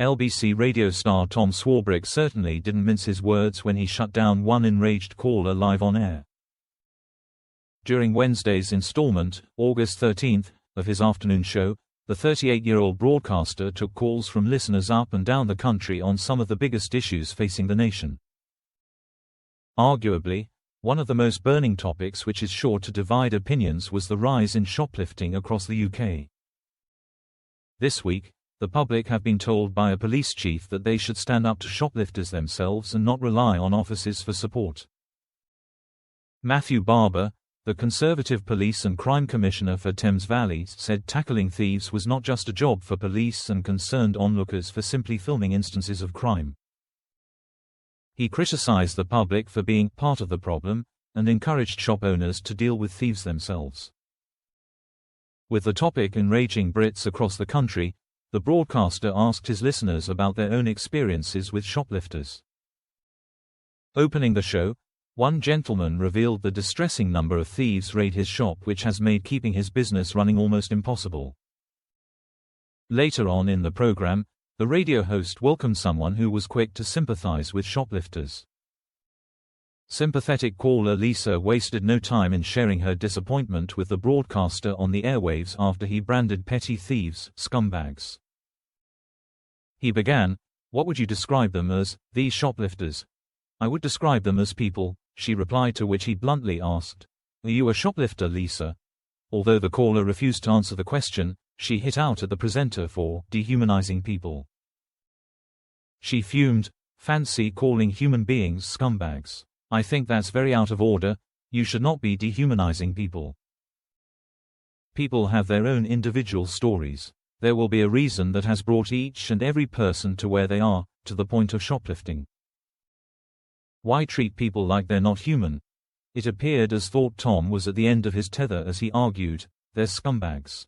LBC radio star Tom Swarbrick certainly didn't mince his words when he shut down one enraged caller live on air. During Wednesday's installment, August 13th, of his afternoon show, the 38-year-old broadcaster took calls from listeners up and down the country on some of the biggest issues facing the nation. Arguably, one of the most burning topics which is sure to divide opinions was the rise in shoplifting across the UK. This week, the public have been told by a police chief that they should stand up to shoplifters themselves and not rely on officers for support. Matthew Barber, the Conservative Police and Crime Commissioner for Thames Valley, said tackling thieves was not just a job for police and concerned onlookers for simply filming instances of crime. He criticised the public for being part of the problem, and encouraged shop owners to deal with thieves themselves. With the topic enraging Brits across the country, the broadcaster asked his listeners about their own experiences with shoplifters. Opening the show, one gentleman revealed the distressing number of thieves raid his shop, which has made keeping his business running almost impossible. Later on in the program, the radio host welcomed someone who was quick to sympathize with shoplifters. Sympathetic caller Lisa wasted no time in sharing her disappointment with the broadcaster on the airwaves after he branded petty thieves scumbags. He began, "What would you describe them as, these shoplifters?" "I would describe them as people," she replied, to which he bluntly asked, "Are you a shoplifter, Lisa?" Although the caller refused to answer the question, she hit out at the presenter for dehumanizing people. She fumed, "Fancy calling human beings scumbags. I think that's very out of order. You should not be dehumanizing people. People have their own individual stories. There will be a reason that has brought each and every person to where they are, to the point of shoplifting. Why treat people like they're not human?" It appeared as thought Tom was at the end of his tether as he argued, "They're scumbags.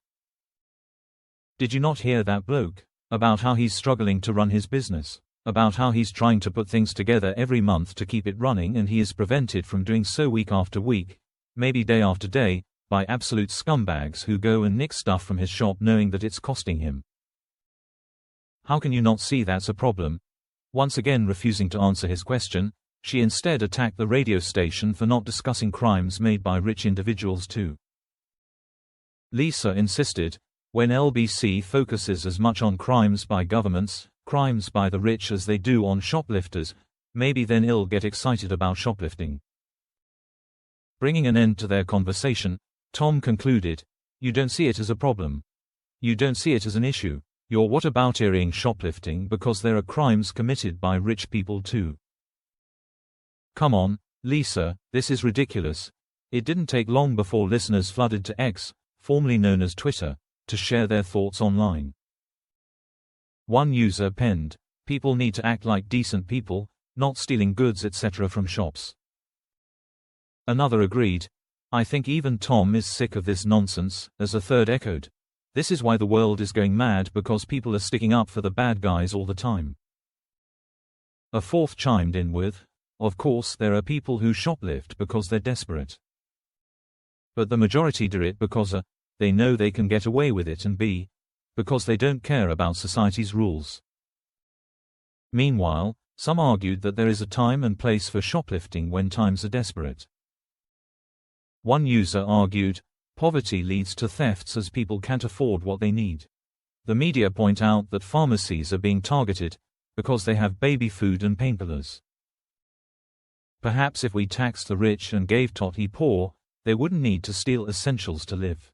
Did you not hear that bloke? About how he's struggling to run his business. About how he's trying to put things together every month to keep it running, and he is prevented from doing so week after week, maybe day after day, by absolute scumbags who go and nick stuff from his shop knowing that it's costing him. How can you not see that's a problem?" Once again refusing to answer his question, she instead attacked the radio station for not discussing crimes made by rich individuals too. Lisa insisted, "When LBC focuses as much on crimes by governments, crimes by the rich, as they do on shoplifters, maybe then it'll get excited about shoplifting." Bringing an end to their conversation, Tom concluded, "You don't see it as a problem. You don't see it as an issue. You're whatabouteering shoplifting because there are crimes committed by rich people too. Come on, Lisa, this is ridiculous." It didn't take long before listeners flooded to X, formerly known as Twitter, to share their thoughts online. One user penned, "People need to act like decent people, not stealing goods etc. from shops." Another agreed, "I think even Tom is sick of this nonsense," as a third echoed, "This is why the world is going mad, because people are sticking up for the bad guys all the time." A fourth chimed in with, "Of course there are people who shoplift because they're desperate. But the majority do it because A, they know they can get away with it, and B, because they don't care about society's rules." Meanwhile, some argued that there is a time and place for shoplifting when times are desperate. One user argued, "Poverty leads to thefts as people can't afford what they need." The media point out that pharmacies are being targeted because they have baby food and painkillers. Perhaps if we taxed the rich and gave to the poor, they wouldn't need to steal essentials to live.